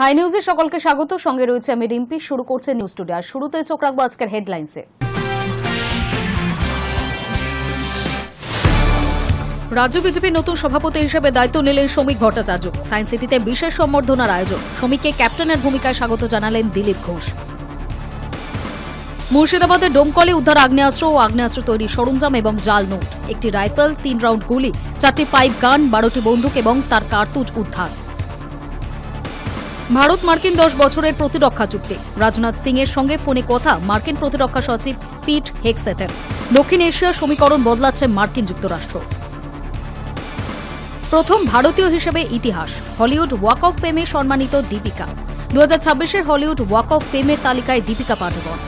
High নিউজে সকলকে স্বাগত। সঙ্গে রয়েছে আমি রিম্পি। শুরু করছে নিউজ টুডে। আর শুরুতে চোখ রাখবো আজকের হেডলাইন্সে। রাজ্য বিজেপির নতুন সভাপতি হিসেবে দায়িত্ব নিলেন শ্রমিক ভট্টাচার্য। সায়েন্স সিটিতে বিশেষ সম্বর্ধনার আয়োজন। শ্রমিককে ক্যাপ্টেনের ভূমিকায় স্বাগত জানালেন দিলীপ ঘোষ। মুর্শিদাবাদের ডোমকলে উদ্ধার আগ্নেয়াস্ত্র ও আগ্নেয়াস্ত্র তৈরির সরঞ্জাম এবং জাল নোট, একটি রাইফেল, 3 রাউন্ড গুলি, 4টি পাইপ গান, 12টি বন্দুক এবং তার কার্তুজ উদ্ধার। ভারত মার্কিন 10 বছরের প্রতিরক্ষা চুক্তি। রাজনাথ সিং এর সঙ্গে ফোনে কথা মার্কিন প্রতিরক্ষা সচিব পিট হেগসেথের। দক্ষিণ এশিয়ার সমীকরণ বদলাচ্ছে মার্কিন যুক্তরাষ্ট্র। প্রথম ভারতীয় হিসেবে ইতিহাস, হলিউড ওয়াক অফ ফেমে সম্মানিত দীপিকা। 2026-এর হলিউড ওয়াক অফ ফেমের তালিকায় দীপিকা পাডুকোন।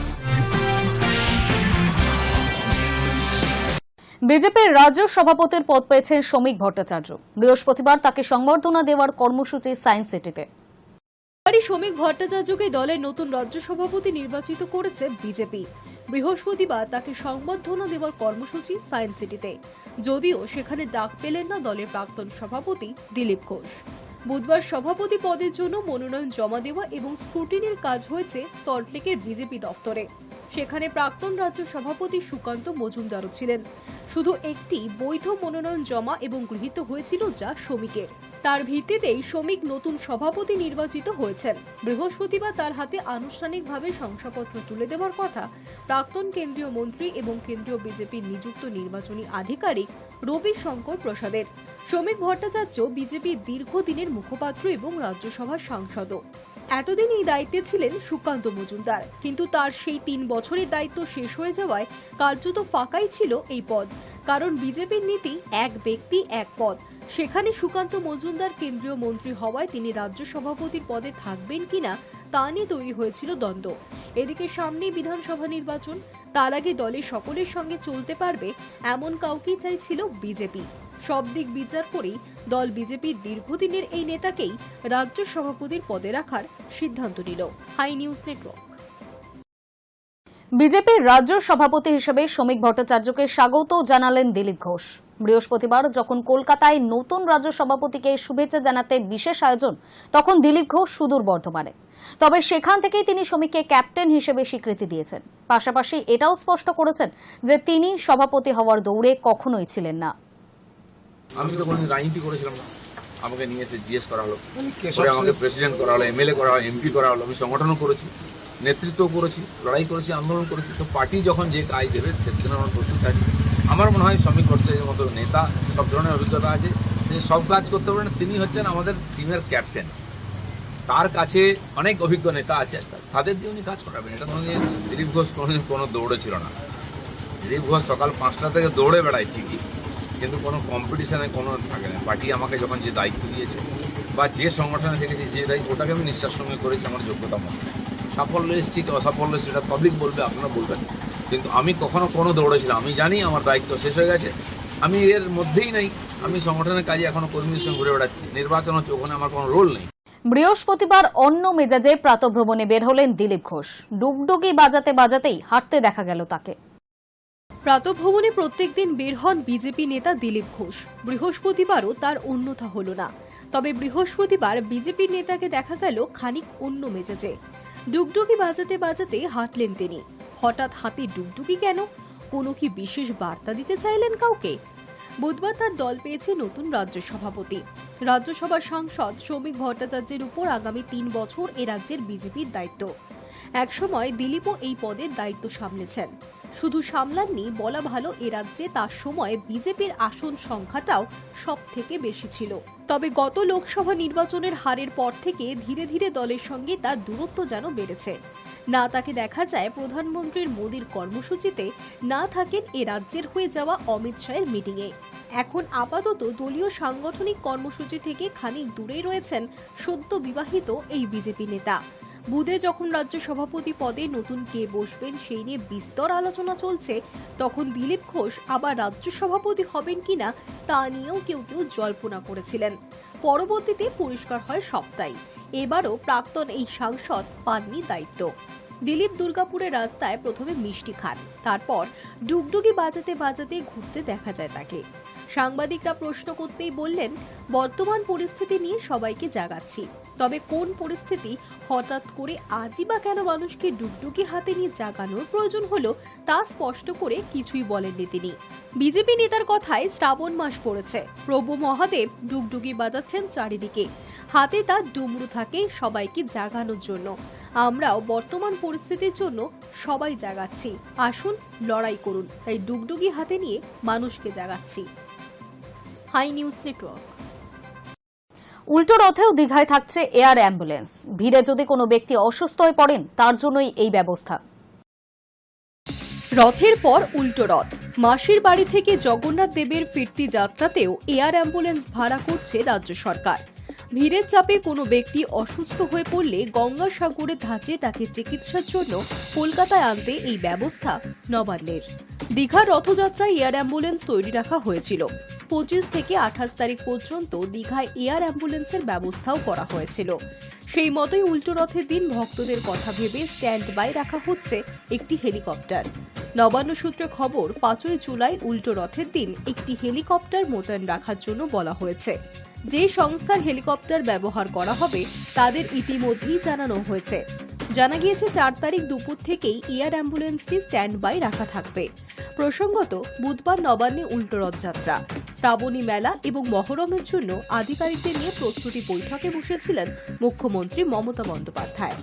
বিজেপির রাজ্য সভাপতির পদ পেয়েছেন শ্রমিক ভট্টাচার্য। বৃহস্পতিবার তাকে সংবর্ধনা দেওয়ার কর্মসূচি সায়েন্স সিটিতে। শ্রমিক ভট্টাচার্যকে দলের নতুন রাজ্য সভাপতি নির্বাচিত করেছে বিজেপি। বৃহস্পতিবার তাকে সংবর্ধনা দেওয়ার কর্মসূচি সায়েন্স সিটিতে, যদিও সেখানে ডাক পেলেন না দলের প্রাক্তন সভাপতি দিলীপ ঘোষ। বুধবার সভাপতি পদের জন্য মনোনয়ন জমা দেওয়া এবং স্ক্রুটিনির কাজ হয়েছে সল্টলেকের বিজেপি দফতরে। সেখানে প্রাক্তন রাজ্য সভাপতি সুকান্ত মজুমদারও ছিলেন। শুধু একটি বৈধ মনোনয়ন জমা এবং গৃহীত হয়েছিল, যা শ্রমিকের। তার ভিত্তিতেই শ্রমিক নতুন সভাপতি নির্বাচিত হয়েছেন। বৃহস্পতিবার তার হাতে আনুষ্ঠানিকভাবে শংসাপত্র তুলে দেওয়ার কথা প্রাক্তন কেন্দ্রীয় মন্ত্রী এবং কেন্দ্রীয় বিজেপির নিযুক্ত নির্বাচনী আধিকারিক রবি শঙ্কর প্রসাদের। শ্রমিক ভট্টাচার্য বিজেপির দীর্ঘদিনের মুখপাত্র এবং রাজ্যসভার সাংসদও। এতদিন এই দায়িত্বে ছিলেন সুকান্ত মজুমদার, কিন্তু তার সেই 3 বছরের দায়িত্ব শেষ হয়ে যাওয়ায় কার্যত ফাঁকাই ছিল এই পদ। কারণ বিজেপির নীতি এক ব্যক্তি এক পদ। সেখানে সুকান্ত মজুমদার কেন্দ্রীয় মন্ত্রী হওয়ায় তিনি রাজ্য সভাপতির পদে থাকবেন কিনা তা নিয়ে তৈরি হয়েছিল দ্বন্দ্ব। এদিকে সামনেই বিধানসভা নির্বাচন, তার আগে দলের সকলের সঙ্গে চলতে পারবে এমন কাউকেই চাইছিল বিজেপি। সব দিক বিচার করেই দল বিজেপির দীর্ঘদিনের এই নেতাকেই রাজ্য সভাপতির পদে রাখার সিদ্ধান্ত নিল। Hi news Network. বিজেপির রাজ্য সভাপতি হিসেবে শ্রমিক ভট্টাচার্যকে স্বাগত জানালেন দিলীপ ঘোষ। বৃহস্পতিবার যখন কলকাতায় নতুন রাজ্য সভাপতিকে শুভেচ্ছা জানাতে বিশেষ আয়োজন, তখন দিলীপ ঘোষ সুদূর বর্ধমানে। তবে সেখান থেকেই তিনি শ্রমিককে ক্যাপ্টেন হিসেবে স্বীকৃতি দিয়েছেন। পাশাপাশি এটাও স্পষ্ট করেছেন যে তিনি সভাপতি হওয়ার দৌড়ে কখনোই ছিলেন না। আমি তো কোনো রাজনীতি করেছিলাম না, আমাকে নিয়ে এসে জিজ্ঞেস করা হলো, আমাকে প্রেসিডেন্ট করা হলো, এমএলএ করা হলো, এমপি করা হলো। আমি সংগঠনও করেছি, নেতৃত্বও করেছি, লড়াই করেছি, আন্দোলন করেছি। তো পার্টি যখন যে কাজ দেবে সেদিন আমার প্রস্তুত থাকি। আমার মনে হয় শ্রমিক ভট্টাচার্যের মতো নেতা, সব ধরনের অভিজ্ঞতা আছে, তিনি সব কাজ করতে পারেন। তিনি হচ্ছেন আমাদের টিমের ক্যাপ্টেন। তার কাছে অনেক অভিজ্ঞ নেতা আছে, তাদের দিয়ে উনি কাজ করাবেন। এটা কোনো দিলীপ ঘোষ কোনোদিন কোনো দৌড়ে ছিল না। দিলীপ ঘোষ সকাল 5টা থেকে দৌড়ে বেড়ায় ঠিকই, কিন্তু কোনো কম্পিটিশনে কোনো থাকে না। পার্টি আমাকে যখন যে দায়িত্ব দিয়েছে বা যে সংগঠনে থেকেছি যে দায়িত্ব, ওটাকে আমি নিঃশ্বাস সঙ্গে করেছি আমার যোগ্যতা মতো। সাফল্য এসেছি কি অসাফল্য সেটা পাবলিক বলবে, আপনারা বলবেন, কিন্তু আমি কখনো কোনো দৌড়েছিলাম। আমি জানি আমার দায়িত্ব শেষ হয়ে গেছে, আমি এর মধ্যেই নেই। আমি সংগঠনের কাজে এখনো কর্মীর সঙ্গে ঘুরে বেড়াচ্ছি। নির্বাচন হচ্ছে, ওখানে আমার কোনো রোল নেই। বৃহস্পতিবার অন্য মেজাজে প্রাতঃভ্রমণে বের হলেন দিলীপ ঘোষ। ডুগডুগি বাজাতে বাজাতেই হাঁটতে দেখা গেল তাকে। প্রাতঃভ্রমণে প্রত্যেকদিন বের হন বিজেপি নেতা দিলীপ ঘোষ। বৃহস্পতিবারও তার অন্যথা হল না। তবে বৃহস্পতিবার বিজেপির নেতাকে দেখা গেল খানিক অন্য মেজাজে। ডুগডুগি বাজাতে বাজাতে হাঁটলেন তিনি। হঠাৎ হাতে ডুগডুগি কেন? কোনো কি বিশেষ বার্তা দিতে চাইলেন কাউকে? বুধবার তার দল পেয়েছে নতুন রাজ্য সভাপতি। রাজ্যসভার সাংসদ শ্রমিক ভট্টাচার্যের উপর আগামী 3 বছর এ রাজ্যের বিজেপির দায়িত্ব। একসময় দিলীপও এই পদের দায়িত্ব সামলেছেন। শুধু সামলাননি বলা ভালো, এ রাজ্যে তার সময় বিজেপির আসন সংখ্যাটাও সব থেকে বেশি ছিল। তবে গত লোকসভা নির্বাচনের হারের পর থেকে ধীরে ধীরে দলের সঙ্গে তার দূরত্ব যেন বেড়েছে। না তাকে দেখা যায় প্রধানমন্ত্রীর মোদীর কর্মসূচিতে, না থাকেন এ রাজ্যের হয়ে যাওয়া অমিত শাহের মিটিংয়ে। এখন আপাতত দলীয় সাংগঠনিক কর্মসূচি থেকে খানিক দূরেই রয়েছেন সদ্য বিবাহিত এই বিজেপি নেতা। বুধে যখন রাজ্য সভাপতি পদে নতুন কে বসবেন সেই নিয়ে বিস্তর আলোচনা চলছে, তখন দিলীপ ঘোষ আবার রাজ্য সভাপতি হবেন কিনা তা নিয়েও কেউ কেউ জল্পনা করেছিলেন। পরবর্তীতে পরিষ্কার হয় সবটাই। এবারও প্রাক্তন এই সাংসদ পাননি দায়িত্ব। দিলীপ দুর্গাপুরের রাস্তায় প্রথমে মিষ্টি খান, তারপর ডুগডুগি বাজাতে বাজাতে ঘুরতে দেখা যায় তাকে। সাংবাদিকরা প্রশ্ন করতেই বললেন, বর্তমান পরিস্থিতি নিয়ে সবাইকে জাগাচ্ছি, তবে কোন পরিস্থিতি হঠাৎ করে আজই বা কেন মানুষকে ডুগডুগি হাতে নিয়ে জাগানোর প্রয়োজন হলো তা স্পষ্ট করে কিছুই বলেননি তিনি। বিজেপি নেতার কথায় শ্রাবণ মাস পড়েছে, প্রভু মহাদেব ডুগডুগি বাজাচ্ছেন চারিদিকে, হাতে তার ডুমরু থাকে সবাইকে জাগানোর জন্য। আমরাও বর্তমান পরিস্থিতির জন্য সবাই জাগাচ্ছি, আসুন লড়াই করুন, তাই ডুগডুগি হাতে নিয়ে মানুষকে জাগাচ্ছি। High news network. উল্টো রথেও দীঘায় থাকছে এয়ার অ্যাম্বুলেন্স। ভিড়ে যদি কোনো ব্যক্তি অসুস্থ হয়ে পড়েন তার জন্যই এই ব্যবস্থা। রথের পর উল্টো রথ, মাসির বাড়ি থেকে জগন্নাথ দেবের ফিরতি যাত্রাতেও এয়ার অ্যাম্বুলেন্স ভাড়া করছে রাজ্য সরকার। ভিড়ের চাপে কোনো ব্যক্তি অসুস্থ হয়ে পড়লে গঙ্গাসাগরের ধাঁচে তাকে চিকিৎসার জন্য কলকাতায় আনতে এই ব্যবস্থা নবান্নের। দীঘার রথযাত্রায় এয়ার অ্যাম্বুলেন্স তৈরি রাখা হয়েছিল। 25 থেকে 28 তারিখ পর্যন্ত দীঘায় এয়ার অ্যাম্বুলেন্সের ব্যবস্থাও করা হয়েছিল। সেই মতোই উল্টো রথের দিন ভক্তদের কথা ভেবে স্ট্যান্ড বাই রাখা হচ্ছে একটি হেলিকপ্টার। নবান্ন সূত্রে খবর, 5ই জুলাই উল্টো রথের দিন একটি হেলিকপ্টার মোতায়েন রাখার জন্য বলা হয়েছে। যে সংস্থার হেলিকপ্টার ব্যবহার করা হবে তাদের ইতিমধ্যেই জানানো হয়েছে। জানা গিয়েছে 4 তারিখ দুপুর থেকেই এয়ার অ্যাম্বুলেন্সটি স্ট্যান্ড বাই রাখা থাকবে। প্রসঙ্গত, বুধবার নবান্নে উল্টো রথযাত্রা, শ্রাবণী মেলা এবং মহরমের জন্য আধিকারিকদের নিয়ে প্রস্তুতি বৈঠকে বসেছিলেন মুখ্যমন্ত্রী মমতা বন্দ্যোপাধ্যায়।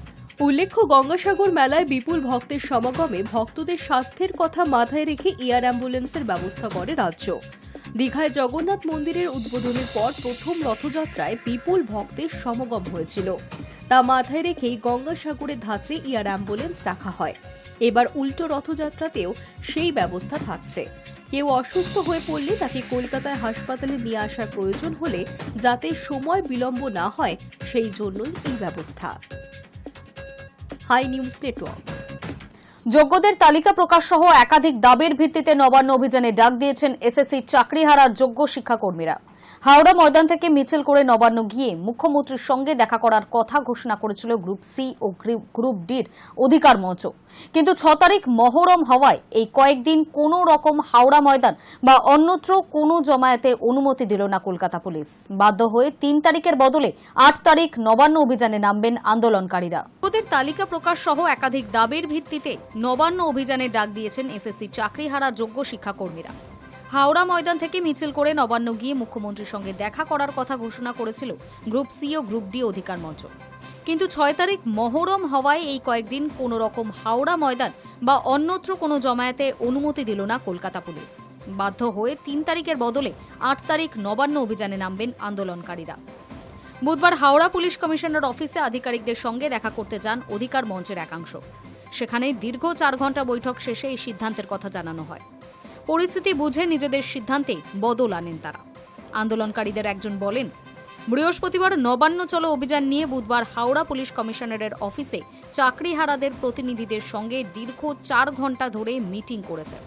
উল্লেখ্য, গঙ্গাসাগর মেলায় বিপুল ভক্তের সমাগমে ভক্তদের স্বাস্থ্যের কথা মাথায় রেখে এয়ার অ্যাম্বুলেন্সের ব্যবস্থা করে রাজ্য। দীঘায় জগন্নাথ মন্দিরের উদ্বোধনের পর প্রথম রথযাত্রায় বিপুল ভক্তের সমাগম হয়েছিল। তা মাথায় রেখেই গঙ্গাসাগরের ধাঁচে এয়ার অ্যাম্বুলেন্স রাখা হয়। এবার উল্টো রথযাত্রাতেও সেই ব্যবস্থা থাকছে। কেউ অসুস্থ হয়ে পড়লে তাকে কলকাতায় হাসপাতালে নিয়ে আসার প্রয়োজন হলে যাতে সময় বিলম্ব না হয় সেই জন্যই এই ব্যবস্থা। High news network. যোগ্যদের তালিকা প্রকাশ সহ একাধিক দাবির ভিত্তিতে নবান্ন অভিযানে ডাক দিয়েছেন এসএসসি চাকরিহারার যোগ্য শিক্ষাকর্মীরা। হাওড়া ময়দান থেকে মিছিল করে নবান্ন গিয়ে মুখ্যমন্ত্রীর সঙ্গে দেখা করার কথা ঘোষণা করেছিল গ্রুপ সি ও গ্রুপ ডির অধিকার মঞ্চ। কিন্তু 6 তারিখ মহরম হওয়ায় এই কয়েকদিন কোনো রকম হাওড়া ময়দান বা অন্যত্র কোনো জমায়েতে অনুমতি দিল না কলকাতা পুলিশ। বাধ্য হয়ে 3 তারিখের বদলে 8 তারিখ নবান্ন অভিযানে নামবেন আন্দোলনকারীরা। ওদের তালিকা প্রকাশ সহ একাধিক দাবির ভিত্তিতে নবান্ন অভিযানে ডাক দিয়েছেন এসএসসি চাকরিহারা যোগ্য শিক্ষাকর্মীরা। হাওড়া ময়দান থেকে মিছিল করে নবান্ন গিয়ে মুখ্যমন্ত্রীর সঙ্গে দেখা করার কথা ঘোষণা করেছিল গ্রুপ সি ও গ্রুপ ডি অধিকার মঞ্চ। কিন্তু 6 তারিখ মহরম হওয়ায় এই কয়েকদিন কোনো রকম হাওড়া ময়দান বা অন্যত্র কোনো জমায়েতে অনুমতি দিল না কলকাতা পুলিশ। বাধ্য হয়ে 3 তারিখের বদলে 8 তারিখ নবান্ন অভিযানে নামবেন আন্দোলনকারীরা। বুধবার হাওড়া পুলিশ কমিশনার অফিসে আধিকারিকদের সঙ্গে দেখা করতে যান অধিকার মঞ্চের একাংশ। সেখানে দীর্ঘ 4 ঘণ্টা বৈঠক শেষে এই সিদ্ধান্তের কথা জানানো হয়। পরিস্থিতি বুঝে নিজেদের সিদ্ধান্তে বদল আনেন তারা। আন্দোলনকারীদের একজন বলেন, বৃহস্পতিবার নবান্ন চলো অভিযান নিয়ে বুধবার হাওড়া পুলিশ কমিশনারের অফিসে চাকরিহারাদের প্রতিনিধিদের সঙ্গে দীর্ঘ 4 ঘণ্টা ধরে মিটিং করেছে।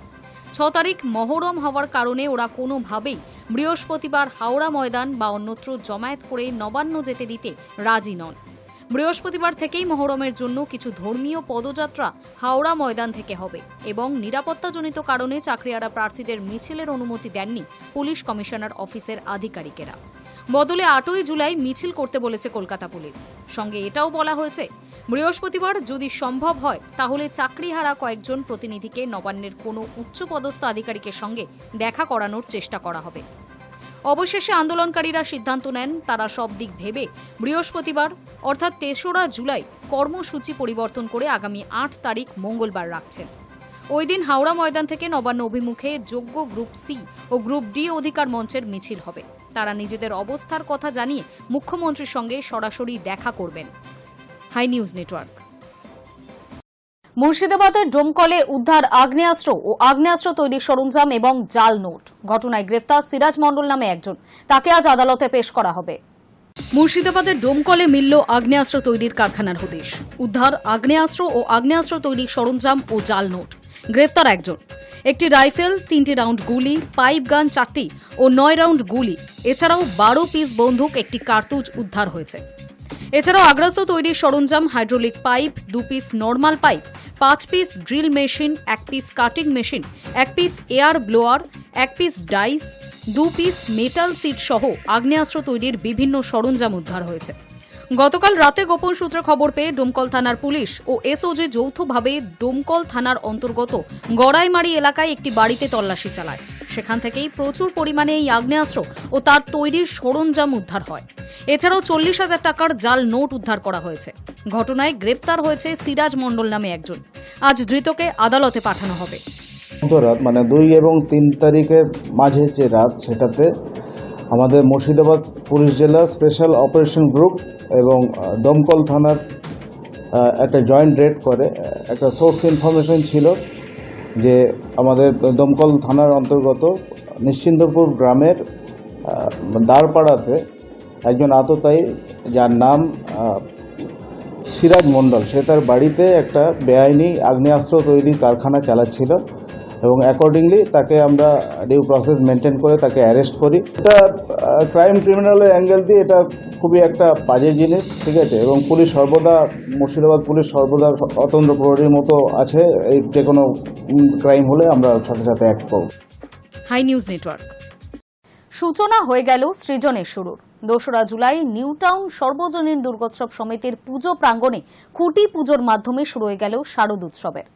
6 তারিখ মহরম হওয়ার কারণে ওরা কোনোভাবেই বৃহস্পতিবার হাওড়া ময়দান বা অন্যত্র জমায়েত করে নবান্ন যেতে দিতে রাজি নন। বৃহস্পতিবার থেকেই মহরমের জন্য কিছু ধর্মীয় পদযাত্রা হাওড়া ময়দান থেকে হবে এবং নিরাপত্তাজনিত কারণে চাকরিহারা প্রার্থীদের মিছিলের অনুমতি দেননি পুলিশ কমিশনার অফিসের আধিকারিকেরা। বদলে 8ই জুলাই মিছিল করতে বলেছে কলকাতা পুলিশ। সঙ্গে এটাও বলা হয়েছে, বৃহস্পতিবার যদি সম্ভব হয় তাহলে চাকরিহারা কয়েকজন প্রতিনিধিকে নবান্নের কোনো উচ্চপদস্থ আধিকারিকের সঙ্গে দেখা করানোর চেষ্টা করা হবে। অবশেষে আন্দোলনকারীরা সিদ্ধান্ত নেন তারা সব দিক ভেবে বৃহস্পতিবার অর্থাৎ 3রা জুলাই কর্মসূচি পরিবর্তন করে আগামী 8 তারিখ মঙ্গলবার রাখছেন। ওই দিন হাওড়া ময়দান থেকে নবান্ন অভিমুখে যোগ্য গ্রুপ সি ও গ্রুপ ডি অধিকার মঞ্চের মিছিল হবে। তারা নিজেদের অবস্থার কথা জানিয়ে মুখ্যমন্ত্রীর সঙ্গে সরাসরি দেখা করবেন। Hi news Network. মুর্শিদাবাদের ডোমকলে উদ্ধার আগ্নেয়াস্ত্র ও আগ্নেয়াস্ত্র তৈরির সরঞ্জাম এবং জাল নোট। ঘটনায় গ্রেফতার সিরাজ মণ্ডল নামে একজন। তাকে আজ আদালতে পেশ করা হবে। মুর্শিদাবাদের ডোমকলে মিলল আগ্নেয়াস্ত্র তৈরির কারখানার হদিশ। উদ্ধার আগ্নেয়াস্ত্র ও আগ্নেয়াস্ত্র তৈরির সরঞ্জাম ও জাল নোট। গ্রেফতার একজন। একটি রাইফেল, 3টি রাউন্ড গুলি, পাইপ গান 4টি ও 9 রাউন্ড গুলি, এছাড়াও 12 পিস বন্দুক, একটি কার্তুজ উদ্ধার হয়েছে। এছাড়াও আগ্নেয়াস্ত্র তৈরির সরঞ্জাম, hydraulic pipe, 2 piece normal pipe, 5 piece drill machine, 1 piece cutting machine, 1 piece air blower, 1 piece dies, 2 piece metal sheet সহ আগ্নেয়াস্ত্র তৈরির বিভিন্ন সরঞ্জাম উদ্ধার হয়েছে। গতকাল রাতে গোপন সূত্রে খবর পেয়ে ডোমকল থানার পুলিশ ও এসওজি যৌথভাবে ডোমকল থানার অন্তর্গত গড়াইমারি এলাকায় একটি বাড়িতে তল্লাশি চালায়। সেখান থেকেই প্রচুর পরিমাণে এই আগ্নেয়াস্ত্র ও তার তৈরির সরঞ্জাম উদ্ধার হয়। এছাড়াও 40,000 টাকার জাল নোট উদ্ধার করা হয়েছে। ঘটনায় গ্রেপ্তার হয়েছে সিরাজ মণ্ডল নামে একজন। আজ ধৃতকে আদালতে পাঠানো হবে। রাত মানে 2 এবং 3 তারিখের মাঝে যে রাত, সেটাতে আমাদের মুর্শিদাবাদ পুলিশ জেলা স্পেশাল অপারেশন গ্রুপ এবং দমকল থানার একটা জয়েন্ট রেড করে। একটা সোর্স ইনফরমেশন ছিল যে আমাদের দমকল থানার অন্তর্গত নিশ্চিন্দপুর গ্রামের দাঁড়পাড়াতে একজন আততায়ী, যার নাম সিরাজ মণ্ডল, সে তার বাড়িতে একটা বেআইনি আগ্নেয়াস্ত্র তৈরি কারখানা চালাচ্ছিল এবং অ্যাকর্ডিংলি তাকে আমরা ডিউ প্রসেস মেনটেন করে তাকে অ্যারেস্ট করি। এটা ক্রাইম ক্রিমিনালের অ্যাঙ্গেল দিয়ে এটা খুবই একটা বাজে জিনিস, ঠিক আছে। এবং পুলিশ সর্বদা, মুর্শিদাবাদ পুলিশ সর্বদা অতন্ত্র প্রহরীর মতো আছে। এই যে কোনো ক্রাইম হলে আমরা সাথে সাথে অ্যাক্ট করব। Hi news Network. সূচনা হয়ে গেল সৃজনের শুরুর। 2রা জুলাই নিউ টাউন সর্বজনীন দুর্গোৎসব সমিতির পুজো প্রাঙ্গণে খুঁটি পুজোর মাধ্যমে শুরু হয়ে গেল শারদ উৎসবের।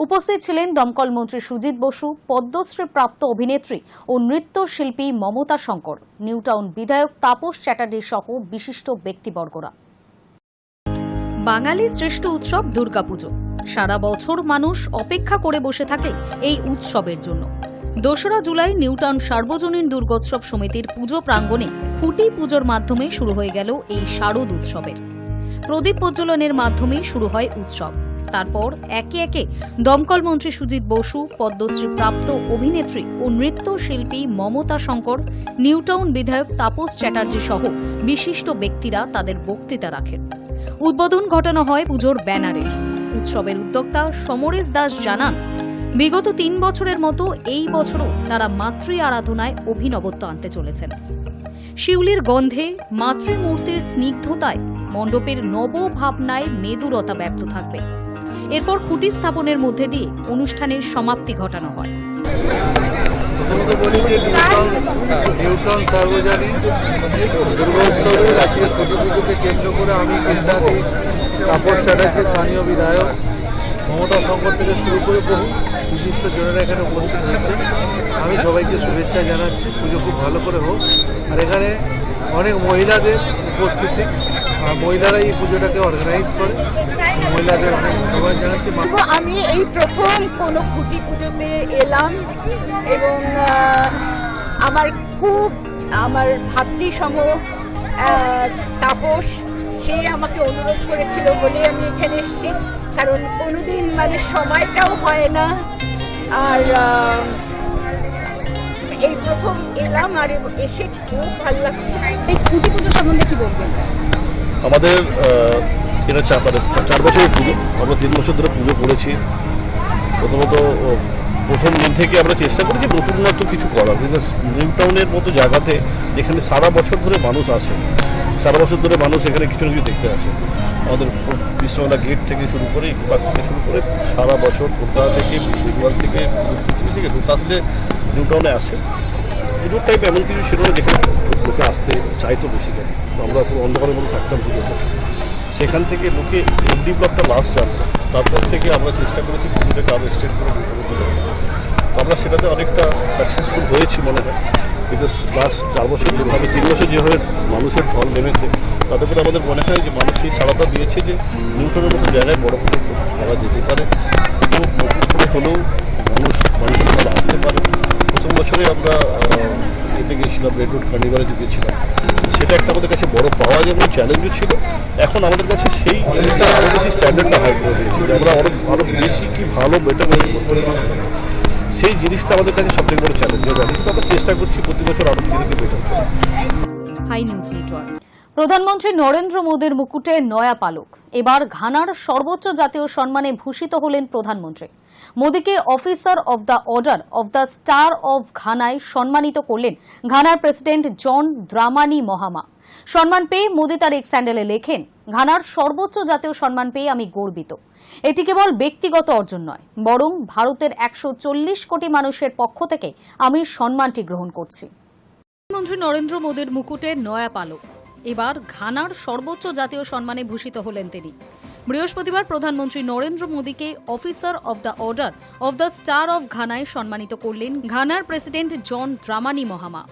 উপস্থিত ছিলেন দমকল মন্ত্রী সুজিত বসু, পদ্মশ্রী প্রাপ্ত অভিনেত্রী ও নৃত্যশিল্পী মমতা শঙ্কর, নিউ টাউন বিধায়ক তাপস চ্যাটার্জি সহ বিশিষ্ট ব্যক্তিবর্গরা। বাঙালি শ্রেষ্ঠ উৎসব দুর্গাপুজো। সারা বছর মানুষ অপেক্ষা করে বসে থাকে এই উৎসবের জন্য। 2রা জুলাই নিউ টাউন সার্বজনীন দুর্গোৎসব সমিতির পুজো প্রাঙ্গণে খুঁটি পুজোর মাধ্যমে শুরু হয়ে গেল এই শারদ উৎসবের। প্রদীপ প্রজ্বলনের মাধ্যমে শুরু হয় উৎসব। তারপর একে একে দমকল মন্ত্রী সুজিত বসু, পদ্মশ্রী প্রাপ্ত অভিনেত্রী ও নৃত্যশিল্পী মমতা শঙ্কর, নিউ টাউন বিধায়ক তাপস চ্যাটার্জি সহ বিশিষ্ট ব্যক্তিরা তাদের বক্তৃতা রাখেন। উদ্বোধন ঘটানো হয় পুজোর ব্যানারের। উৎসবের উদ্যোক্তা সমরেশ দাস জানান, বিগত 3 বছরের মতো এই বছরও তারা মাতৃ আরাধনায় অভিনবত্ব আনতে চলেছেন। শিউলির গন্ধে, মাতৃমূর্তির স্নিগ্ধতায় মণ্ডপের নবভাবনায় মেদুরতা ব্যপ্ত থাকবে। এরপর খুঁটি স্থাপনের মধ্যে দিয়ে অনুষ্ঠানের সমাপ্তি ঘটানো হয়। নিউ টাউন সার্বজনীন দুর্গোৎসবের আজকে খুঁটি পুজোকে কেন্দ্র করে আমি কৃষ্ণাদি, তাপস চ্যাটার্জি স্থানীয় বিধায়ক, মমতা শঙ্কর থেকে শুরু করে বহু বিশিষ্ট জনেরা এখানে উপস্থিত হয়েছে। আমি সবাইকে শুভেচ্ছা জানাচ্ছি। পুজো খুব ভালো করে হোক। আর এখানে অনেক মহিলাদের উপস্থিতি, আর মহিলারাই এই পুজোটাকে অর্গানাইজ করে। মহিলাদের অনেক ধন্যবাদ জানাচ্ছি। আমি এই প্রথম কোনো খুঁটি পুজোতে এলাম এবং আমার ভাতৃসম তাপস, সে আমাকে অনুরোধ করেছিল বলে আমি এখানে এসেছি। কারণ কোনোদিন সময়টাও হয় না, আর এই প্রথম এলাম আর এসে খুব ভালো লাগছে। এই খুঁটি পুজো সম্বন্ধে কি বলবেন? আমাদের এটা 4 বছরের পুজো। আমরা 3 বছর ধরে পুজো করেছি। প্রথমত প্রথম দিন থেকে আমরা চেষ্টা করেছি নতুনত্ব কিছু করার। বিকজ নিউ টাউনের মতো জায়গাতে যেখানে সারা বছর ধরে মানুষ আসে, সারা বছর ধরে মানুষ এখানে কিছু না কিছু দেখতে আসে। আমাদের বিশ্বমেলা গেট থেকে শুরু করে পার্ক থেকে শুরু করে সারা বছর কলকাতা থেকে, বেঙ্গল থেকে, পৃথিবী থেকে লোকালে নিউ টাউনে আসে। পুজোর টাইপ এমন কিছু ছিল না যেখানে লোকে আসতে চাইতো বেশি করে। আমরা পুরো অন্ধকারের মধ্যে থাকতাম পুজোতে। সেখান থেকে লোকে এমডি ব্লকটা লাস্ট জানতো। তারপর থেকে আমরা চেষ্টা করেছি পুজোটাকে আরও এক্সটেন্ড করে আমরা সেটাতে অনেকটা সাকসেসফুল হয়েছি মনে হয়। বিকজ লাস্ট 4 বছর যেভাবে 3 বছর যেভাবে মানুষের ঢল নেমেছে, তাতে করে আমাদের মনে হয় যে মানুষ সেই সাড়াটা দিয়েছে যে নিউটনের মতো জায়গায় বড় করে করা যেতে পারে। পুজো হলেও মানুষের আসতে পারে। প্রথম বছরে আমরা এতে গিয়েছিলাম, রেডউড কার্নিভালে গিয়েছিলাম। সেটা একটা আমাদের কাছে বড় পাওয়া যেমন চ্যালেঞ্জও ছিল। এখন আমাদের কাছে সেই আরও বেশি স্ট্যান্ডার্ডটা হাই করে দিয়েছি। আমরা আরও বেশি কি ভালো বেটার করতে পারি, সেই জিনিসটা আমাদের কাছে সবথেকে বড় চ্যালেঞ্জ হয়ে যাবে। কিন্তু আমরা চেষ্টা করছি প্রতি বছর আরও নিজেকে বেটার করা। Hi news Network. প্রধানমন্ত্রী নরেন্দ্র মোদীর মুকুটে নয়া পালক। এবার ঘানার সর্বোচ্চ জাতীয় সম্মানে ভূষিত হলেন প্রধানমন্ত্রী। মোদীকে officer of the order of the star of ঘানায় সম্মানিত করলেন ঘানার প্রেসিডেন্ট জন দ্রামানি মহামা। সম্মান পেয়ে মোদী তার এক্স হ্যান্ডেলে লেখেন, ঘানার সর্বোচ্চ জাতীয় সম্মান পেয়ে আমি গর্বিত। এটি কেবল ব্যক্তিগত অর্জন নয়, বরং ভারতের 140 কোটি মানুষের পক্ষ থেকে আমি সম্মানটি গ্রহণ করছি। প্রধানমন্ত্রী নরেন্দ্র মোদীর মুকুটে নয়া পালক। এবার ঘানার সর্বোচ্চ জাতীয় সম্মানে ভূষিত হলেন তিনি। বৃহস্পতিবার প্রধানমন্ত্রী নরেন্দ্র মোদীকে officer of the order of the star of ঘানায় সম্মানিত করলেন ঘানার প্রেসিডেন্ট জন দ্রামানি মহামা।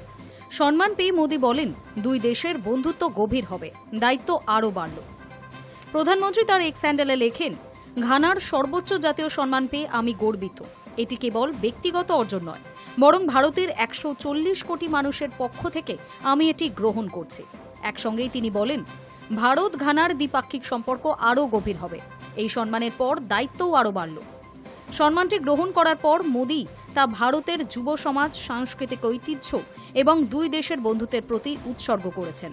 সম্মান পেয়ে মোদী বলেন, দুই দেশের বন্ধুত্ব গভীর হবে, দায়িত্ব আরও বাড়ল। প্রধানমন্ত্রী তার এক্স হ্যান্ডেলে লেখেন, ঘানার সর্বোচ্চ জাতীয় সম্মান পেয়ে আমি গর্বিত। এটি কেবল ব্যক্তিগত অর্জন নয়, বরং ভারতের 140 কোটি মানুষের পক্ষ থেকে আমি এটি গ্রহণ করছি। একসঙ্গেই তিনি বলেন, ভারত ঘানার দ্বিপাক্ষিক সম্পর্ক আরও গভীর হবে। এই সম্মানের পর দায়িত্বও আরও বাড়ল। সম্মানটি গ্রহণ করার পর মোদী তা ভারতের যুব সমাজ, সাংস্কৃতিক ঐতিহ্য এবং দুই দেশের বন্ধুত্বের প্রতি উৎসর্গ করেছেন।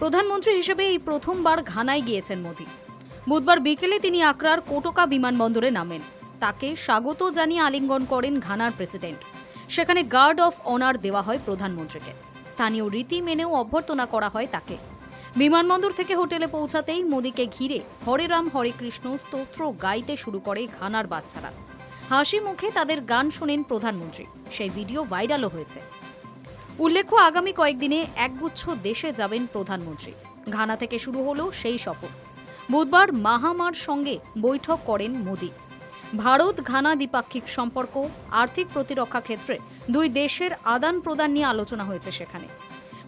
প্রধানমন্ত্রী হিসেবে এই প্রথমবার ঘানায় গিয়েছেন মোদী। বুধবার বিকেলে তিনি আকরার কোটোকা বিমানবন্দরে নামেন। তাকে স্বাগত জানিয়ে আলিঙ্গন করেন ঘানার প্রেসিডেন্ট। সেখানে গার্ড অফ অনার দেওয়া হয় প্রধানমন্ত্রীকে। স্থানীয় রীতি মেনেও অভ্যর্থনা করা হয় তাকে। বিমানবন্দর থেকে হোটেলে পৌঁছাতেই মোদীকে ঘিরে হরে রাম হরে কৃষ্ণ স্তোত্র গাইতে শুরু করে ঘানার বাচ্চারা। হাসি মুখে তাদের গান শোনেন প্রধানমন্ত্রী। সেই ভিডিও ভাইরালও হয়েছে। উল্লেখ্য, আগামী কয়েকদিনে একগুচ্ছ দেশে যাবেন প্রধানমন্ত্রী। ঘানা থেকে শুরু হলো সেই সফর। বুধবার মাহামার সঙ্গে বৈঠক করেন মোদী। ভারত ঘানা দ্বিপাক্ষিক সম্পর্ক, আর্থিক প্রতিরক্ষা ক্ষেত্রে দুই দেশের আদান প্রদান নিয়ে আলোচনা হয়েছে সেখানে।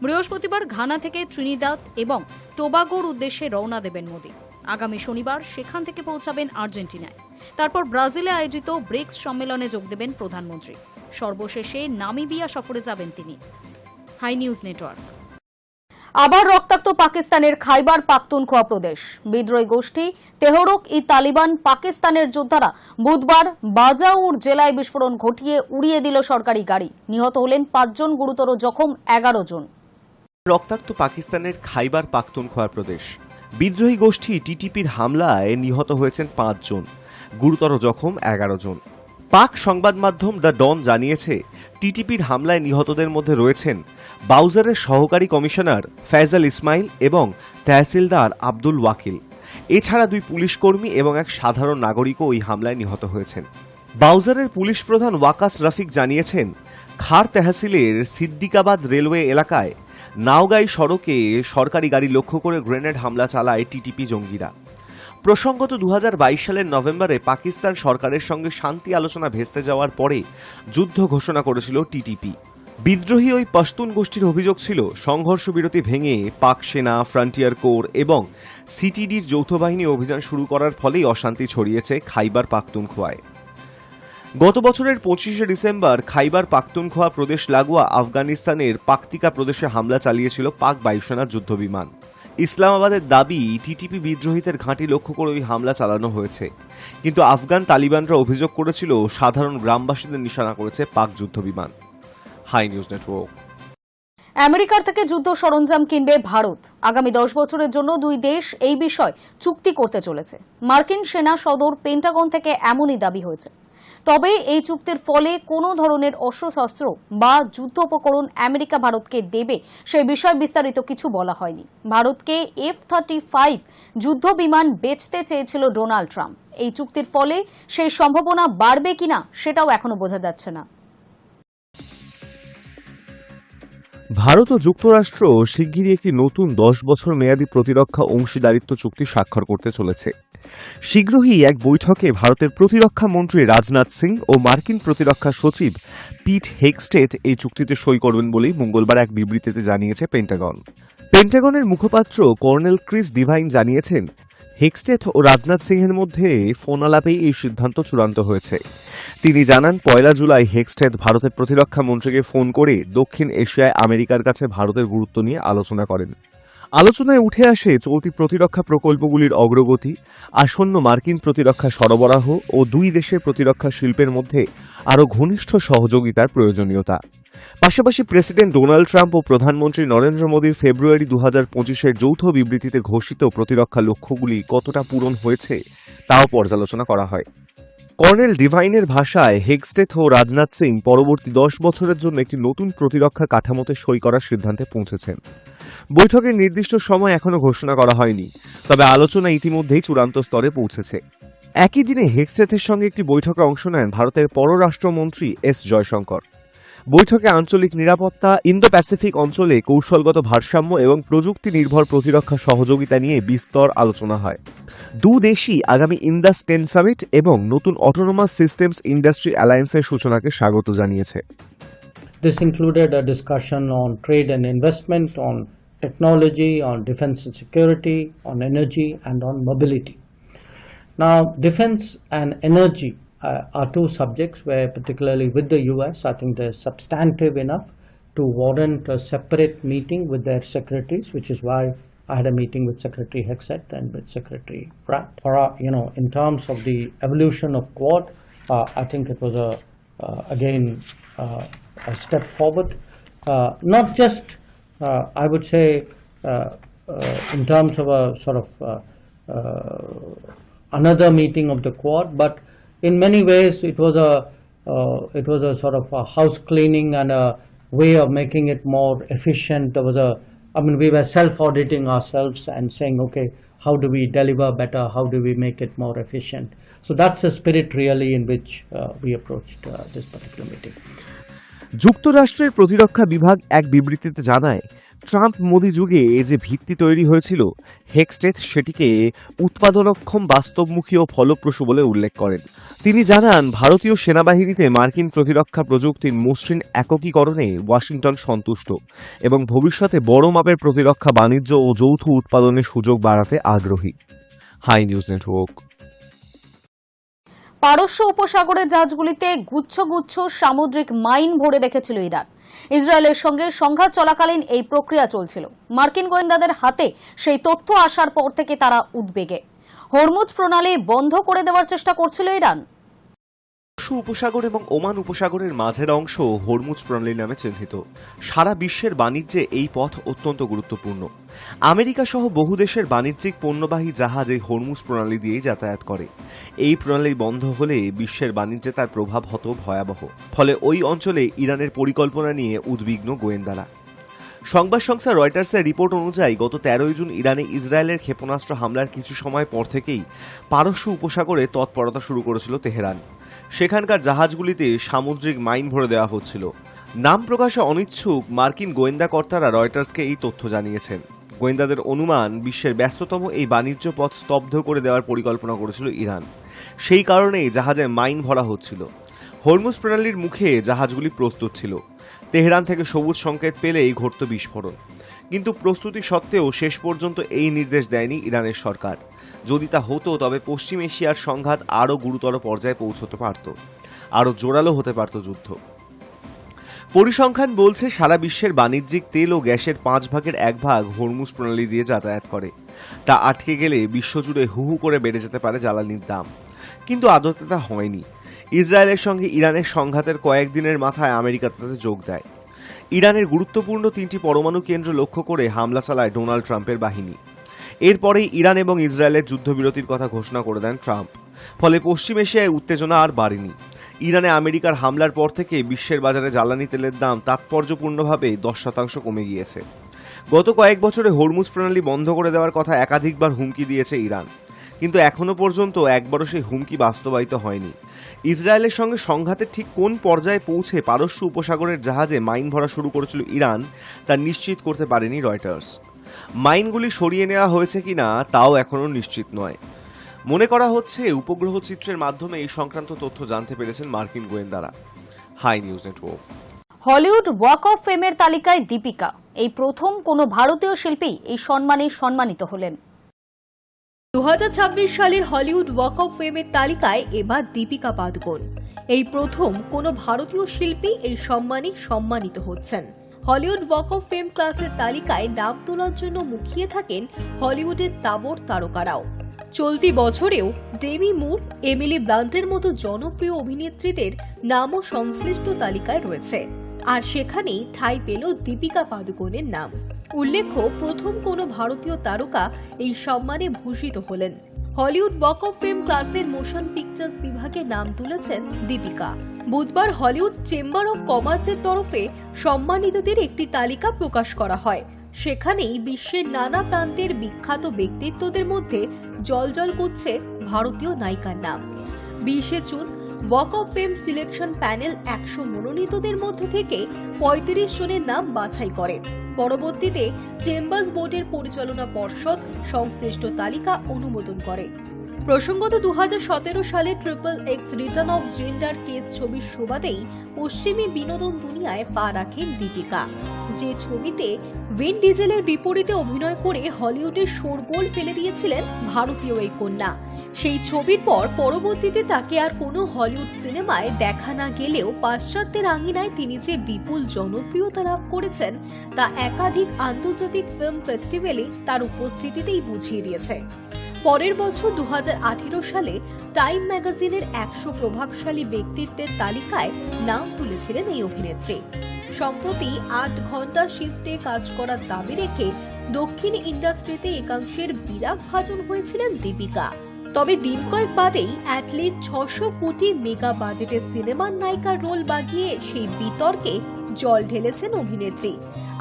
বৃহস্পতিবার ঘানা থেকে ত্রিনিদাদ এবং টোবাগোর উদ্দেশ্যে রওনা দেবেন মোদী। আগামী শনিবার সেখান থেকে পৌঁছাবেন আর্জেন্টিনায়। তারপর ব্রাজিলে আয়োজিত ব্রিক্স সম্মেলনে যোগ দেবেন প্রধানমন্ত্রী। সর্বশেষে নামিবিয়া সফরে যাবেন তিনি। Hi news Network. আবার রক্তাক্ত পাকিস্তানের খাইবার পাখতুনখোয়া প্রদেশ। বিদ্রোহী গোষ্ঠী তেহরিক-ই-তালিবান পাকিস্তানের যোদ্ধারা বুধবার বাজাউর জেলায় বিস্ফোরণ ঘটিয়ে উড়িয়ে দিল সরকারি গাড়ি। নিহত হলেন 5 জন, গুরুতর জখম 11 জন। রক্তাক্ত পাকিস্তানের খাইবার পাখতুনখোয়া প্রদেশ। বিদ্রোহী গোষ্ঠী টিটিপির হামলায় নিহত হয়েছেন 5 জন, গুরুতর জখম 11 জন। পাক সংবাদ মাধ্যম দ্য ডন জানিয়েছে, টিটিপির হামলায় নিহতদের মধ্যে রয়েছেন বাউজারের সহকারী কমিশনার ফয়জাল ইসমাইল এবং তহসিলদার আব্দুল ওয়াকিল। এছাড়া 2 পুলিশ কর্মী এবং এক সাধারণ নাগরিকও ওই হামলায় নিহত হয়েছেন। বাউজারের পুলিশ প্রধান ওয়াকাস রফিক জানিয়েছেন, খার তহসিলের সিদ্দিকাবাদ রেলওয়ে এলাকায় নাওগাই সড়কে সরকারি গাড়ি লক্ষ্য করে গ্রেনেড হামলা চালায় টিটিপি জঙ্গিরা। প্রসঙ্গত 2022 সালের নভেম্বরে পাকিস্তান সরকারের সঙ্গে শান্তি আলোচনা ভেস্তে যাওয়ার পরে যুদ্ধ ঘোষণা করেছিল টিটিপি। বিদ্রোহী ওই পশতুন গোষ্ঠীর অভিযোগ ছিল, সংঘর্ষ বিরতি ভেঙে পাক সেনা, ফ্রন্টিয়ার কোর এবং সিটিডির যৌথ বাহিনী অভিযান শুরু করার ফলেই অশান্তি ছড়িয়েছে খাইবার পাখতুনখোয়ায়। গত বছরের 25শে ডিসেম্বর খাইবার পাখতুনখোয়া প্রদেশ লাগোয়া আফগানিস্তানের পাকতিকা প্রদেশে হামলা চালিয়েছিল পাক বায়ুসেনার যুদ্ধবিমান। ইসলামাবাদের দাবি, টিটিপি বিদ্রোহীদের ঘাঁটি লক্ষ্য করে ওই হামলা চালানো হয়েছে। কিন্তু আফগান তালিবানরা অভিযোগ করেছিল, সাধারণ গ্রামবাসীদের নিশানা করেছে পাক যুদ্ধবিমান। Hi news Network. আমেরিকার থেকে যুদ্ধ সরঞ্জাম কিনবে ভারত। আগামী 10 বছরের জন্য দুই দেশ এই বিষয় চুক্তি করতে চলেছে। মার্কিন সেনা সদর পেন্টাগন থেকে এমনই দাবি হয়েছে। তবে এই চুক্তির ফলে কোনো ধরনের অস্ত্রশস্ত্র বা যুদ্ধোপকরণ আমেরিকা ভারতকে দেবে সেই বিষয়ে বিস্তারিত কিছু বলা হয়নি। ভারতকে F-35 যুদ্ধ বিমান বেচতে চেয়েছিল ডোনাল্ড ট্রাম্প। এই চুক্তির ফলে সেই সম্ভাবনা বাড়বে কিনা সেটাও এখনো বোঝা যাচ্ছে না। ভারত ও যুক্তরাষ্ট্র শিগগিরই একটি নতুন 10 বছর মেয়াদী প্রতিরক্ষা অংশীদারিত্ব চুক্তি স্বাক্ষর করতে চলেছে। শীঘ্রই এক বৈঠকে ভারতের প্রতিরক্ষা মন্ত্রী রাজনাথ সিং ও মার্কিন প্রতিরক্ষা সচিব পিট হেগস্টেথ এই চুক্তিতে সই করবেন বলেই মঙ্গলবার এক বিবৃতিতে জানিয়েছে পেন্টাগন। পেন্টাগনের মুখপাত্র কর্নেল ক্রিস ডিভাইন জানিয়েছেন, হেগস্টেথ ও রাজনাথ সিংহের মধ্যে ফোন আলাপেই এই সিদ্ধান্ত চূড়ান্ত হয়েছে। তিনি জানান, 1 জুলাই হেগস্টেথ ভারতের প্রতিরক্ষা মন্ত্রীকে ফোন করে দক্ষিণ এশিয়ায় আমেরিকার কাছে ভারতের গুরুত্ব নিয়ে আলোচনা করেন। আলোচনায় উঠে আসে চলতি প্রতিরক্ষা প্রকল্পগুলির অগ্রগতি, আসন্ন মার্কিন প্রতিরক্ষা সরবরাহ ও দুই দেশের প্রতিরক্ষা শিল্পের মধ্যে আরও ঘনিষ্ঠ সহযোগিতার প্রয়োজনীয়তা। পাশাপাশি প্রেসিডেন্ট ডোনাল্ড ট্রাম্প ও প্রধানমন্ত্রী নরেন্দ্র মোদীর ফেব্রুয়ারি 2025-এর যৌথ বিবৃতিতে ঘোষিত প্রতিরক্ষা লক্ষ্যগুলি কতটা পূরণ হয়েছে তাও পর্যালোচনা করা হয়। কর্নেল ডিভাইনের ভাষায়, হেগস্টেথ ও রাজনাথ সিং পরবর্তী 10 বছরের জন্য একটি নতুন প্রতিরক্ষা কাঠামোতে সই করার সিদ্ধান্তে পৌঁছেছেন। বৈঠকের নির্দিষ্ট সময় এখনও ঘোষণা করা হয়নি, তবে আলোচনা ইতিমধ্যেই চূড়ান্ত স্তরে পৌঁছেছে। একই দিনে হেগস্টেথের সঙ্গে একটি বৈঠকে অংশ নেন ভারতের পররাষ্ট্রমন্ত্রী এস জয়শঙ্কর। বৈঠকে আঞ্চলিক নিরাপত্তা, ইন্দো প্যাসিফিক অঞ্চলে কৌশলগত ভারসাম্য এবং প্রযুক্তি নির্ভর প্রতিরক্ষা সহযোগিতা নিয়ে বিস্তর আলোচনা হয়। দেশই আগামী ইন্দাস 10 সামিট এবং নতুন অটোনোমাস সিস্টেমস ইন্ডাস্ট্রি অ্যালায়েন্সের সূচনাকে স্বাগত জানিয়েছে। This included a discussion on trade and investment, on technology, on defense and security, on energy, and on mobility. Now, defense and energy are two subjects where, particularly with the US, I think they're substantive enough to warrant a separate meeting with their secretaries, which is why I had a meeting with Secretary Hexet and with Secretary Pratt. In terms of the evolution of Quad, I think it was a step forward, not just I would say in terms of a sort of another meeting of the Quad, but in many ways it was a sort of a house cleaning and a way of making it more efficient. We were self-auditing ourselves and saying, okay, how do we deliver better? How do we make it more efficient? So that's the spirit really in which we approached this particular meeting. যুক্তরাষ্ট্রের প্রতিরক্ষা বিভাগ এক বিবৃতিতে জানায়, Trump Modi যুগে যে ভিত্তি তৈরি হয়েছিল হেক্সটেথ সেটিকে উৎপাদনক্ষম, বাস্তবমুখী ও ফলপ্রসূ বলে উল্লেখ করেন। তিনি জানান, ভারতীয় সেনাবাহিনীতে মার্কিন প্রতিরক্ষা প্রযুক্তির মসৃণ একীকরণে ওয়াশিংটন সন্তুষ্ট এবং ভবিষ্যতে বড় মাপের প্রতিরক্ষা বাণিজ্য ও যৌথ উৎপাদনের সুযোগ বাড়াতে আগ্রহী। Hi news Network. পারস্য উপসাগরের জাহাজগুলিতে গুচ্ছ গুচ্ছ সামুদ্রিক মাইন ভরে রেখেছিল ইরান। ইসরায়েলের সঙ্গে সংঘাত চলাকালীন এই প্রক্রিয়া চলছিল। মার্কিন গোয়েন্দাদের হাতে সেই তথ্য আসার পর থেকে তারা উদ্বেগে। হরমুজ প্রণালী বন্ধ করে দেওয়ার চেষ্টা করছিল ইরান। উপসাগর এবং ওমান উপসাগরের মাঝের অংশ হরমুজ প্রণালী নামে চিহ্নিত। সারা বিশ্বের বাণিজ্যে এই পথ অত্যন্ত গুরুত্বপূর্ণ। আমেরিকা সহ বহু দেশের বাণিজ্যিক পণ্যবাহী জাহাজ এই হরমুজ প্রণালী দিয়েই যাতায়াত করে। এই প্রণালী বন্ধ হলে বিশ্বের বাণিজ্যে তার প্রভাব হতো ভয়াবহ। ফলে ওই অঞ্চলে ইরানের পরিকল্পনা নিয়ে উদ্বিগ্ন গোয়েন্দারা। সংবাদ সংস্থা রয়টার্সের রিপোর্ট অনুযায়ী গত 13 জুন ইরানে ইসরায়েলের ক্ষেপণাস্ত্র হামলার কিছু সময় পর থেকেই পারস্য উপসাগরে তৎপরতা শুরু করেছিল তেহরান। সেখানকার জাহাজগুলিতে সামুদ্রিক মাইন ভরে দেওয়া হচ্ছিল। নাম প্রকাশে অনিচ্ছুক মার্কিন গোয়েন্দা কর্তারা রয়টার্সকে এই তথ্য জানিয়েছেন। গোয়েন্দাদের অনুমান, বিশ্বের ব্যস্ততম এই বাণিজ্য পথ স্তব্ধ করে দেওয়ার পরিকল্পনা করেছিল ইরান। সেই কারণেই জাহাজে মাইন ভরা হচ্ছিল। হরমুজ প্রণালীর মুখে জাহাজগুলি প্রস্তুত ছিল। তেহরান থেকে সবুজ সংকেত পেলেই ঘটত বিস্ফোরণ। কিন্তু প্রস্তুতি সত্ত্বেও শেষ পর্যন্ত এই নির্দেশ দেয়নি ইরানের সরকার। যদি তা হতো তবে পশ্চিম এশিয়ার সংঘাত আরও গুরুতর পর্যায়ে পৌঁছতে পারত, আরও জোরালো হতে পারত যুদ্ধ। পরিসংখ্যান বলছে সারা বিশ্বের বাণিজ্যিক তেল ও গ্যাসের 5 ভাগের 1 ভাগ হরমুজ প্রণালী দিয়ে যাতায়াত করে। তা আটকে গেলে বিশ্বজুড়ে হু হু করে বেড়ে যেতে পারে জ্বালানির দাম। কিন্তু আদতে তা হয়নি। ইসরায়েলের সঙ্গে ইরানের সংঘাতের কয়েকদিনের মাথায় আমেরিকা তাতে যোগ দেয়। ইরানের গুরুত্বপূর্ণ 3টি পরমাণু কেন্দ্র লক্ষ্য করে হামলা চালায় ডোনাল্ড ট্রাম্পের বাহিনী। এরপরেই ইরান এবং ইসরায়েলের যুদ্ধবিরতির কথা ঘোষণা করে দেন ট্রাম্প। ফলে পশ্চিম এশিয়ায় উত্তেজনা আর বাড়েনি। ইরানে আমেরিকার হামলার পর থেকে বিশ্বের বাজারে জ্বালানি তেলের দাম তাৎপর্যপূর্ণভাবে 10% কমে গিয়েছে। গত কয়েক বছরে হরমুজ প্রণালী বন্ধ করে দেওয়ার কথা একাধিকবার হুমকি দিয়েছে ইরান, কিন্তু এখনও পর্যন্ত একবারও সেই হুমকি বাস্তবায়িত হয়নি। ইসরায়েলের সঙ্গে সংঘাতের ঠিক কোন পর্যায়ে পৌঁছে পারস্য উপসাগরের জাহাজে মাইন ভরা শুরু করেছিল ইরান তা নিশ্চিত করতে পারেনি রয়টার্স। মাইনগুলি সরিয়ে নেওয়া হয়েছে কিনা তাও এখনও নিশ্চিত নয়। মনে করা হচ্ছে উপগ্রহ চিত্রের মাধ্যমে এই সংক্রান্ত তথ্য জানতে পেরেছেন মার্কিন গোয়েন্দারা। Hi news network. Hollywood walk of ফেমের তালিকায় দীপিকা। এই প্রথম কোনো ভারতীয় শিল্পী এই সম্মানে সম্মানিত হলেন। 2026 সালের হলিউড ওয়াক অফ ফেমের তালিকায় এবার দীপিকা পাদুকোন। এই প্রথম কোনো ভারতীয় শিল্পী এই সম্মানে সম্মানিত হচ্ছেন। হলিউড ওয়াক অফ ফেম ক্লাসের তালিকায় নাম তোলার জন্য মুখিয়ে থাকেন হলিউডের তাবড় তারকারাও। চলতি বছরেও ডেমি মুর, এমিলি ব্লান্টের মতো জনপ্রিয় অভিনেত্রীদের নামও সংশ্লিষ্ট তালিকায় রয়েছে। আর সেখানেই ঠাঁই পেল দীপিকা পাদুকোনের নাম। উল্লেখ্য, প্রথম কোনো ভারতীয় তারকা এই সম্মানে ভূষিত হলেন। হলিউড ওয়াক অফ ফেম ক্লাসের মোশন পিকচার্স বিভাগে নাম তুলেছেন দীপিকা। বুধবার হলিউড চেম্বার অফ কমার্সের তরফে সম্মানিতদের একটি তালিকা প্রকাশ করা হয়। সেখানেই বিশ্বের নানা প্রান্তের বিখ্যাত ব্যক্তিত্বদের মধ্যে জলজল করছে ভারতীয় নায়িকার নাম। 20 June walk of fame selection panel 100 মনোনীতদের মধ্যে থেকে 35 জনের নাম বাছাই করে। পরবর্তীতে চেম্বার্স বোর্ডের পরিচালনা পর্ষদ সংশ্লিষ্ট তালিকা অনুমোদন করে। প্রসঙ্গত 2017 সালে XXX return of gender case ছবির সুবাদেই পশ্চিমী বিনোদন দুনিয়ায় পা রাখেন দীপিকা, যে ছবিতে ভিন ডিজেলের বিপরীতে অভিনয় করে হলিউডের শোরগোল ফেলে দিয়েছিলেন ভারতীয় এই কন্যা। সেই ছবির পর পরবর্তীতে তাকে আর কোনো হলিউড সিনেমায় দেখা না গেলেও পাশ্চাত্যের আঙিনায় তিনি যে বিপুল জনপ্রিয়তা লাভ করেছেন তা একাধিক আন্তর্জাতিক ফিল্ম ফেস্টিভ্যালে তার উপস্থিতিতেই বুঝিয়ে দিয়েছে। পরের বছর 2018 সালে টাইম ম্যাগাজিনের 100 প্রভাবশালী ব্যক্তিত্বের তালিকায় নাম তুলেছিলেন এই অভিনেত্রী। সম্প্রতি 8 ঘন্টা শিফটে কাজ করার দাবি রেখে দক্ষিণ ইন্ডাস্ট্রিতে একাংশের বিরাগভাজন হয়েছিলেন দীপিকা। তবে দিন কয়েক বাদেই অ্যাটলিস্ট 600 কোটি মেগা বাজেটের সিনেমার নায়িকার রোল বাগিয়ে সেই বিতর্কে জল ঢেলেছেন অভিনেত্রী।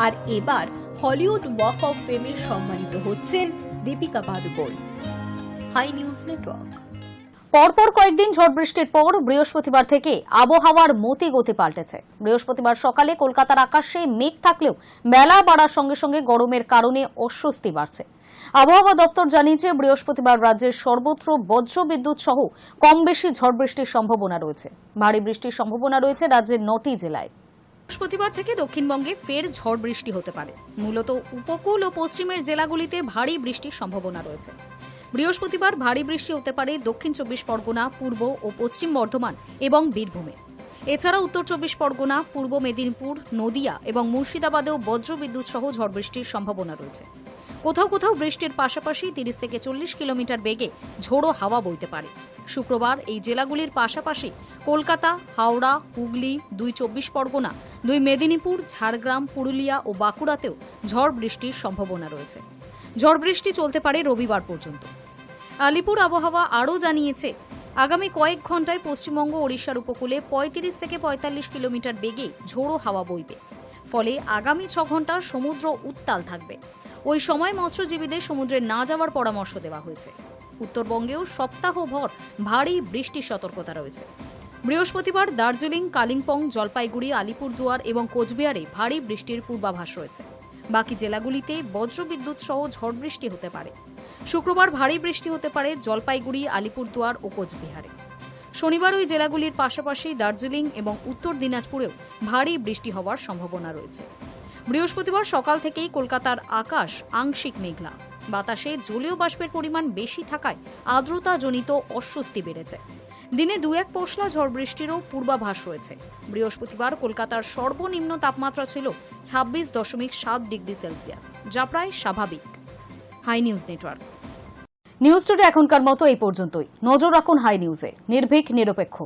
আর এবার হলিউড ওয়াক অফ ফেমে সম্মানিত হচ্ছেন Deepika Padukone. Hi news network. পরপর কয়েকদিন ঝড় বৃষ্টির পর বৃহস্পতিবার থেকে আবহাওয়ার মতি গতি পাল্টেছে। বৃহস্পতিবার সকালে কলকাতার আকাশে মেঘ থাকলেও বেলা বাড়ার সঙ্গে সঙ্গে গরমের কারণে অস্বস্তি বাড়ছে। আবহাওয়া দপ্তর জানিয়েছে বৃহস্পতিবার রাজ্যের সর্বত্র বজ্র বিদ্যুৎ সহ কম বেশি ঝড় বৃষ্টির সম্ভাবনা রয়েছে। ভারী বৃষ্টির সম্ভাবনা রয়েছে রাজ্যের 9টি জেলায়। বৃহস্পতিবার থেকে দক্ষিণবঙ্গে ফের ঝড় বৃষ্টি হতে পারে। মূলত উপকূল ও পশ্চিমের জেলাগুলিতে ভারী বৃষ্টির সম্ভাবনা রয়েছে। বৃহস্পতিবার ভারী বৃষ্টি হতে পারে দক্ষিণ 24 পরগনা, পূর্ব ও পশ্চিম বর্ধমান এবং বীরভূমে। এছাড়া উত্তর 24 পরগনা, পূর্ব মেদিনীপুর, নদিয়া এবং মুর্শিদাবাদেও বজ্রবিদ্যুৎ সহ ঝড় বৃষ্টির সম্ভাবনা রয়েছে। কোথাও কোথাও বৃষ্টির পাশাপাশি 30 থেকে 40 কিলোমিটার বেগে ঝোড়ো হাওয়া বইতে পারে। শুক্রবার এই জেলাগুলির পাশাপাশি কলকাতা, হাওড়া, হুগলি, 2 24 পরগনা, 2 মেদিনীপুর, ঝাড়গ্রাম, পুরুলিয়া ও বাঁকুড়াতেও ঝড় বৃষ্টির সম্ভাবনা রয়েছে। ঝড় বৃষ্টি চলতে পারে রবিবার পর্যন্ত। আলিপুর আবহাওয়া আরও জানিয়েছে আগামী কয়েক ঘন্টায় পশ্চিমবঙ্গ ওড়িশার উপকূলে 35 থেকে 45 কিলোমিটার বেগে ঝোড়ো হাওয়া বইবে। ফলে আগামী 6 ঘন্টা সমুদ্র উত্তাল থাকবে। ওই সময় মৎস্যজীবীদের সমুদ্রে না যাওয়ার পরামর্শ দেওয়া হয়েছে। উত্তরবঙ্গেও সপ্তাহভর ভারী বৃষ্টির সতর্কতা রয়েছে। বৃহস্পতিবার দার্জিলিং, কালিম্পং, জলপাইগুড়ি, আলিপুরদুয়ার এবং কোচবিহারে ভারী বৃষ্টির পূর্বাভাস রয়েছে। বাকি জেলাগুলিতে বজ্রবিদ্যুৎ সহ ঝড় বৃষ্টি হতে পারে। শুক্রবার ভারী বৃষ্টি হতে পারে জলপাইগুড়ি, আলিপুরদুয়ার ও কোচবিহারে। শনিবার ওই জেলাগুলির পাশাপাশি দার্জিলিং এবং উত্তর দিনাজপুরেও ভারী বৃষ্টি হওয়ার সম্ভাবনা রয়েছে। বৃহস্পতিবার সকাল থেকেই কলকাতার আকাশ আংশিক মেঘলা। বাতাসে জলীয় বাষ্পের পরিমাণ বেশি থাকায় আর্দ্রতাজনিত অস্বস্তি বেড়েছে। দিনে 2-1 পশলা ঝড় বৃষ্টিরও পূর্বাভাস রয়েছে। বৃহস্পতিবার কলকাতার সর্বনিম্ন তাপমাত্রা ছিল 26.7 ডিগ্রি সেলসিয়াস, যা প্রায় স্বাভাবিক। Hi news Network. News Today এখনকার মতো এই পর্যন্তই। নজর রাখুন হাই নিউজে, নির্ভীক নিরপেক্ষ।